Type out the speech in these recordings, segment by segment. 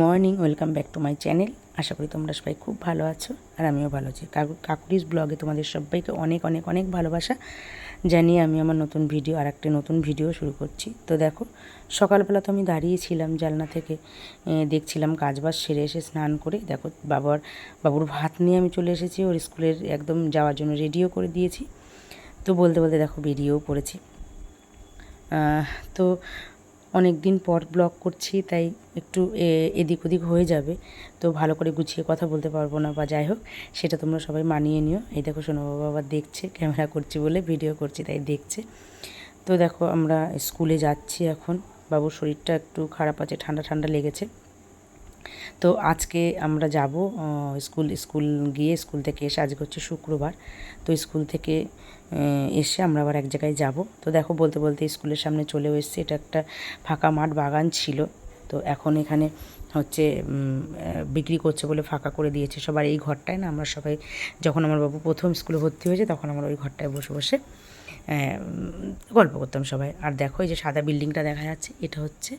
Morning, welcome back to my channel. আশা করি তোমরা সবাই খুব ভালো আছো আর আমিও ভালো আছি। কাকুরিস ব্লগে তোমাদের সবাইকে অনেক অনেক অনেক ভালোবাসা জানিয়ে আমি আমার নতুন ভিডিও আর একটা নতুন ভিডিও শুরু করছি। তো দেখো, সকালবেলা তো আমি দাঁড়িয়েছিলাম জানলা থেকে, দেখছিলাম কাজবাজ সেরে এসে স্নান করে দেখো বাবুর ভাত নিয়ে আমি চলে এসেছি। ওর স্কুলের একদম যাওয়ার জন্য রেডিও করে দিয়েছি। তো বলতে বলতে দেখো বেরিয়েও পড়েছি। তো অনেক দিন পর ব্লগ করছি, তাই একটু এদিক ওদিক হয়ে যাবে, তো ভালো করে গুছিয়ে কথা বলতে পারবো না, বা যাই হোক সেটা তোমরা সবাই মানিয়ে নিও। এই দেখো সোনা বাবা আবার দেখছে, ক্যামেরা করছি বলে ভিডিও করছি তাই দেখছে। তো দেখো আমরা স্কুলে যাচ্ছি এখন। বাবুর শরীরটা একটু খারাপ আছে, ঠান্ডা ঠান্ডা লেগেছে। তো আজকে আমরা যাব স্কুল গিয়ে স্কুল থেকে এসে, আজকে হচ্ছে শুক্রবার, তো স্কুল থেকে এসে আমরা আবার এক জায়গায় যাব। তো দেখো বলতে বলতে স্কুলের সামনে চলেও এসেছি। এটা একটা ফাঁকা মাঠ, বাগান ছিল, তো এখন এখানে হচ্ছে বিক্রি করছে বলে ফাঁকা করে দিয়েছে। সবার এই ঘরটায় না, আমরা সবাই যখন আমার বাবু প্রথম স্কুলে ভর্তি হয়েছে তখন আমরা ওই ঘরটায় বসে বসে গল্প করতাম সবাই। আর দেখো এই যে সাদা বিল্ডিংটা দেখা যাচ্ছে, এটা হচ্ছে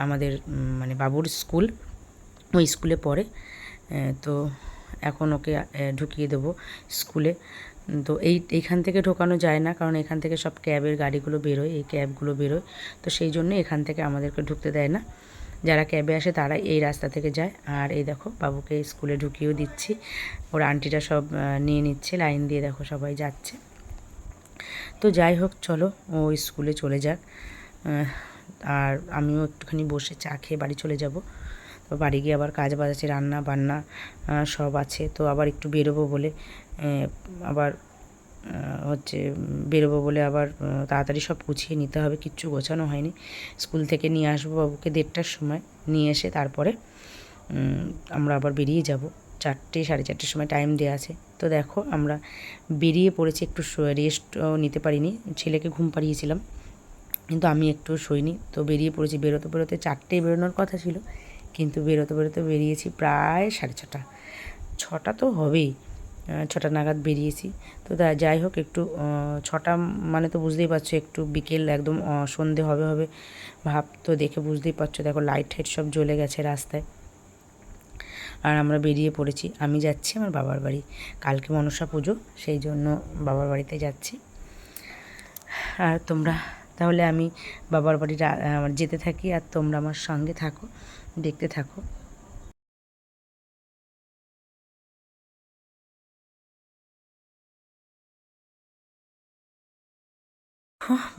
আমাদের মানে বাবুর স্কুল। ওই স্কুলে পড়ে। তো এখন ওকে ঢুকিয়ে দেবো স্কুলে। তো এইখান থেকে ঢোকানো যায় না, কারণ এখান থেকে সব ক্যাবের গাড়িগুলো বেরোয়, এই ক্যাবগুলো বেরোয়, তো সেই জন্য এখান থেকে আমাদেরকে ঢুকতে দেয় না। যারা ক্যাবে আসে তারা এই রাস্তা থেকে যায়। আর এই দেখো বাবুকে স্কুলে ঢুকিয়েও দিচ্ছি। ওর আন্টিরা সব নিয়ে নিচ্ছে, লাইন দিয়ে দেখো সবাই যাচ্ছে। তো যাই হোক, চলো ও স্কুলে চলে যাক। আর আমিও একটুখানি বসে চা খেয়ে বাড়ি চলে যাব। তো বাড়ি গিয়ে আবার কাজ বাজ আছে, রান্না বান্না সব আছে। তো আবার একটু বেরোবো বলে আবার হচ্ছে বেরোবো বলে আবার তাড়াতাড়ি সব গুছিয়ে নিতে হবে, কিচ্ছু গোছানো হয়নি। স্কুল থেকে নিয়ে আসবো বাবুকে 1:30টার সময়, নিয়ে এসে তারপরে আমরা আবার বেরিয়ে যাব। 4টে 4:30টার সময় টাইম দেওয়া আছে। তো দেখো আমরা বেরিয়ে পড়েছি, একটু রেস্টও নিতে পারিনি, ছেলেকে ঘুম পাড়িয়েছিলাম কিন্তু আমি একটু শোইনি। তো বেরিয়ে পড়েছি। বেরোতে বেরোতে 4টেয় বেরোনোর কথা ছিল, কিন্তু বেরোতে বেরোতে বেরিয়েছি প্রায় 6:30। 6টা তো হবেই, 6টা নাগাদ বেরিয়েছি। তো যাই হোক, একটু 6টা মানে তো বুঝতেই পারছো, একটু বিকেল একদম সন্ধে হবে হবে ভাব। তো দেখে বুঝতেই পারছো, দেখো লাইট টাইট সব জ্বলে গেছে রাস্তায়। আর আমরা বেরিয়ে পড়েছি। আমি যাচ্ছি আমার বাবার বাড়ি, কালকে মনসা পুজো, সেই জন্য বাবার বাড়িতে যাচ্ছি। আর তোমরা তাহলে আমি বাবার বাড়ি যেতে থাকি আর তোমরা আমার সঙ্গে থাকো, দেখতে থাকো।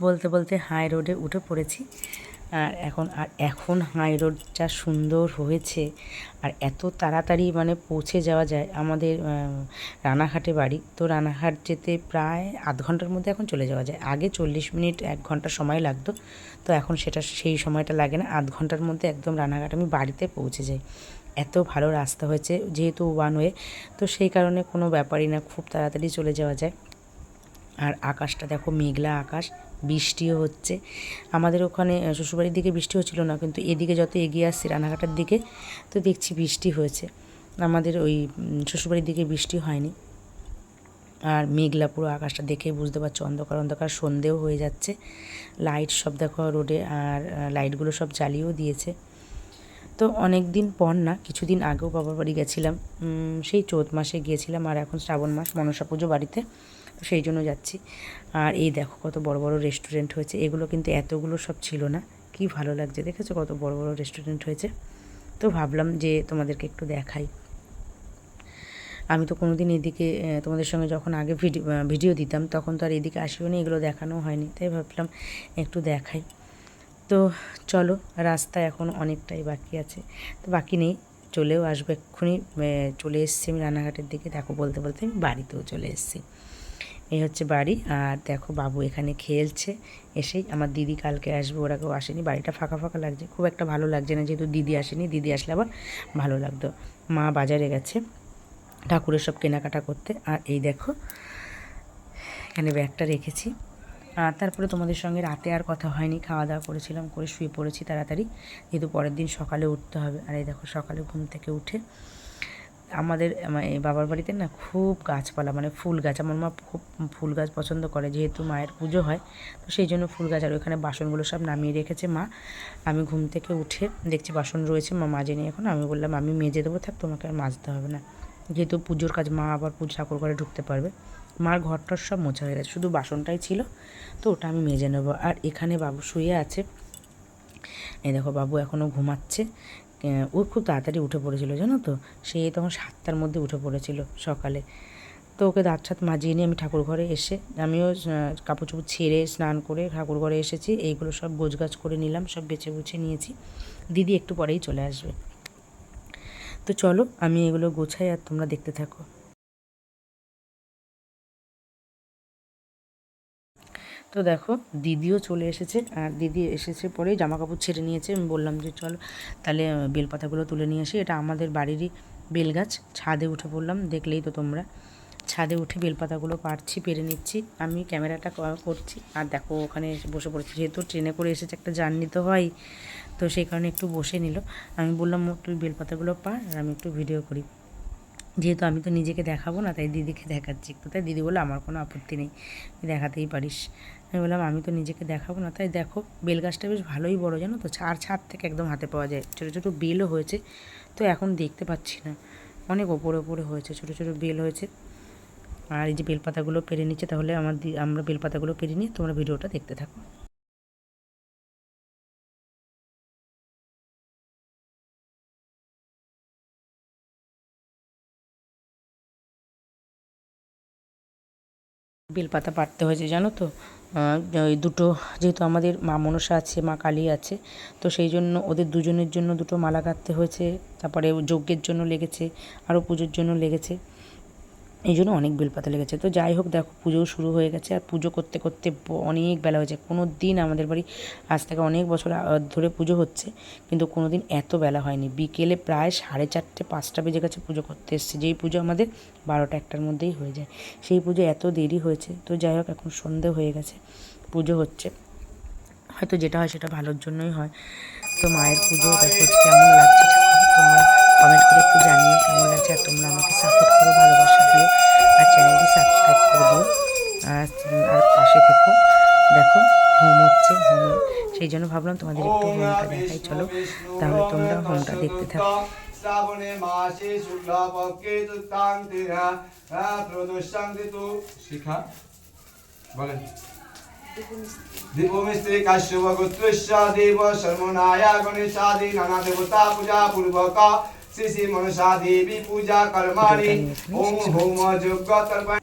বলতে বলতে হাই রোডে উঠে পড়েছি। আর এখন হাই রোড যা সুন্দর হয়েছে, আর এত তাড়াতাড়ি মানে পৌঁছে যাওয়া যায়। আমাদের রানাঘাটে বাড়ি, তো রানাঘাট যেতে প্রায় আধ ঘন্টার মধ্যে এখন চলে যাওয়া যায়। আগে 40 মিনিট 1 ঘন্টা সময় লাগতো, তো এখন সেই সময়টা লাগে না, আধ ঘন্টার মধ্যে একদম রানাঘাট আমি বাড়িতে পৌঁছে যাই। এত ভালো রাস্তা হয়েছে, যেহেতু ওয়ান ওয়ে, তো সেই কারণে কোনো ব্যাপারই না, খুব তাড়াতাড়ি চলে যাওয়া যায়। আর আকাশটা দেখো, মেঘলা আকাশ, বৃষ্টিও হচ্ছে। আমাদের ওখানে শ্বশুরবাড়ির দিকে বৃষ্টি হচ্ছিল না, কিন্তু এদিকে যত এগিয়ে আসছি রানাঘাটের দিকে, তো দেখছি বৃষ্টি হয়েছে। আমাদের ওই শ্বশুরবাড়ির দিকে বৃষ্টি হয়নি। আর মেঘলা পুরো আকাশটা দেখে বুঝতে পারছো, অন্ধকার অন্ধকার, সন্ধেও হয়ে যাচ্ছে। লাইট সব দেখো রোডে, আর লাইটগুলো সব জ্বালিয়েও দিয়েছে। তো অনেক দিন পর না, কিছুদিন আগেও বাবার বাড়ি গেছিলাম, সেই চৈত মাসে গিয়েছিলাম, আর এখন শ্রাবণ মাস, মনসা পুজো বাড়িতে, তো সেই জন্য যাচ্ছি। আর এই দেখো কত বড় বড় রেস্টুরেন্ট হয়েছে, এগুলো কিন্তু এতগুলো সব ছিল না। কি ভালো লাগছে, দেখেছো কত বড় বড় রেস্টুরেন্ট হয়েছে। তো ভাবলাম যে তোমাদেরকে একটু দেখাই। আমি তো কোনো দিন এদিকে তোমাদের সঙ্গে যখন আগে ভিডিও দিতাম তখন তো আর এদিকে আসিও নি, এগুলো দেখানো হয়নি, তাই ভাবলাম একটু দেখাই। তো চলো, রাস্তা এখন অনেকটাই বাকি আছে, তো বাকি নেই, চলেও আসবো এক্ষুনি। চলে এসেছি আমি রানাঘাটের দিকে। দেখো বলতে বলতে আমি বাড়িতেও চলে এসেছি। এই হচ্ছে বাড়ি। আর দেখো বাবু এখানে খেলছে। এসেই আমার দিদি কালকে আসবে, ওরা কেউ আসেনি, বাড়িটা ফাঁকা ফাঁকা লাগছে, খুব একটা ভালো লাগছে না, যেহেতু দিদি আসেনি, দিদি আসলে আবার ভালো লাগতো। মা বাজারে গেছে ঠাকুরের সব কেনাকাটা করতে। আর এই দেখো এখানে ব্যাগটা রেখেছি। আর তারপরে তোমাদের সঙ্গে রাতে আর কথা হয়নি, খাওয়া দাওয়া করেছিলাম, করে শুয়ে পড়েছি তাড়াতাড়ি, যেহেতু পরের দিন সকালে উঠতে হবে। আর এই দেখো সকালে ঘুম থেকে উঠে আমাদের এই বাবার বাড়িতে না খুব গাছপালা, মানে ফুল গাছ। আমার মা খুব ফুল গাছ পছন্দ করে, যেহেতু মায়ের পুজো হয় তো সেই জন্য ফুল গাছ। আর ওইখানে বাসনগুলো সব নামিয়ে রেখেছে মা। আমি ঘুম থেকে উঠে দেখছি বাসন রয়েছে, মা মাজেনি এখন। আমি বললাম আমি মেজে দেবো, থাক তোমাকে আর মাজতে হবে না, যেহেতু পুজোর কাজ, মা আবার পুজো ঠাকুর ঘরে ঢুকতে পারবে। মার ঘরটার সব মোছা হয়ে গেছে, শুধু বাসনটাই ছিল, তো ওটা আমি মেজে নেবো। আর এখানে বাবু শুয়ে আছে, এই দেখো বাবু এখনও ঘুমাচ্ছে। ও খুব তাড়াতাড়ি উঠে পড়েছিল জানো তো, সে তখন 7টার মধ্যে উঠে পড়েছিল সকালে। তো ওকে দাঁত ছাত মাজিয়ে নিয়ে আমি ঠাকুর ঘরে এসে, আমিও কাপড় চোপড় ছেড়ে স্নান করে ঠাকুর ঘরে এসেছি। এইগুলো সব গোছগাছ করে নিলাম, সব বেছে বুছে নিয়েছি। দিদি একটু পরেই চলে আসবে। তো চলো আমি এগুলো গোছাই আর তোমরা দেখতে থাকো। তো দেখো দিদিও চলে এসেছে, আর দিদি এসেছে পরে জামা কাপড় ছেড়ে নিয়েছে। আমি বললাম যে চলো তাহলে বেলপাতাগুলো তুলে নিয়ে আসি। এটা আমাদের বাড়িরই বেল গাছ। ছাদে উঠে পড়লাম, দেখলেই তো তোমরা। ছাদে উঠে বেলপাতাগুলো পারছি, পেরে নিচ্ছি। আমি ক্যামেরাটা করছি, আর দেখো ওখানে এসে বসে পড়েছি, যেহেতু ট্রেনে করে এসেছে, একটা জার্নি তো হয়, তো সেই কারণে একটু বসে নিল। আমি বললাম তুই বেলপাতাগুলো পার আর আমি একটু ভিডিও করি, যেহেতু আমি তো নিজেকে দেখাবো না, তাই দিদিকে দেখাচ্ছি একটু। তাই দিদি বলে আমার কোনো আপত্তি নেই, দেখাতেই পারিস। আমি বললাম আমি তো নিজেকে দেখাবো না। তাই দেখো বেল গাছটা বেশ ভালোই বড় জানো তো, ছাদ থেকে একদম হাতে পাওয়া যায়। ছোটো ছোটো বেলও হয়েছে, তো এখন দেখতে পাচ্ছি না, অনেক ওপরে ওপরে হয়েছে, ছোটো ছোটো বেল হয়েছে। আর এই যে বেলপাতাগুলো পেরে নিচ্ছে, তাহলে আমরা বেলপাতাগুলো পেরে নিয়ে তোমরা ভিডিওটা দেখতে থাকো। বেলপাতা পাড়তে হয়েছে জানো তো, ওই দুটো, যেহেতু আমাদের মা মনসা আছে, মা কালী আছে, তো সেই জন্য ওদের দুজনের জন্য দুটো মালা গাঁথতে হয়েছে। তারপরে যজ্ঞের জন্য লেগেছে, আরও পুজোর জন্য লেগেছে, এই জন্য অনেক বেলপাতা লেগেছে। তো যাই হোক দেখো পুজোও শুরু হয়ে গেছে, আর পুজো করতে করতে অনেক বেলা হয়েছে। কোনো দিন আমাদের বাড়ি আজ থেকে অনেক বছর ধরে পুজো হচ্ছে, কিন্তু কোনো দিন এত বেলা হয়নি। বিকেলে প্রায় 4:30 5টা বেজে গেছে পুজো করতে এসছে, যেই পুজো আমাদের 12টা 1টার মধ্যেই হয়ে যায়, সেই পুজো এত দেরি হয়েছে। তো যাই হোক এখন সন্ধে হয়ে গেছে, পুজো হচ্ছে, হয়তো যেটা হয় সেটা ভালোর জন্যই হয়। তো মায়ের পুজো দেখো কেমন লাগছে, তোমরা কমেন্ট করে একটু জানিও কেমন লাগছে। আর তোমরা আমাকে সাপোর্ট করো, ভালোবাসা দিও, আর চ্যানেলটি সাবস্ক্রাইব করে দিও, আর পাশে থেকো। দেখো হোম হচ্ছে, সেই জন্য ভাবলাম তোমাদের একটু হোমটা দেখাই। চলো তাহলে তোমরা হোমটা দেখতে থাকো। শ্রাবণে মাসে শুক্লপক্ষে চতুর্থান্তিরা প্রদোষাং ঋতু শিখা বলেন দীপমিস্ত্রি কাশ্যপ গোত্রস্য দেব শর্মনায়া গণেশাদি নানা দেবতা পূজা পূর্বক শ্রী শ্রী মনসা দেবী পূজা কর্মাণি ওম হোম যজ্ঞ তর্পণ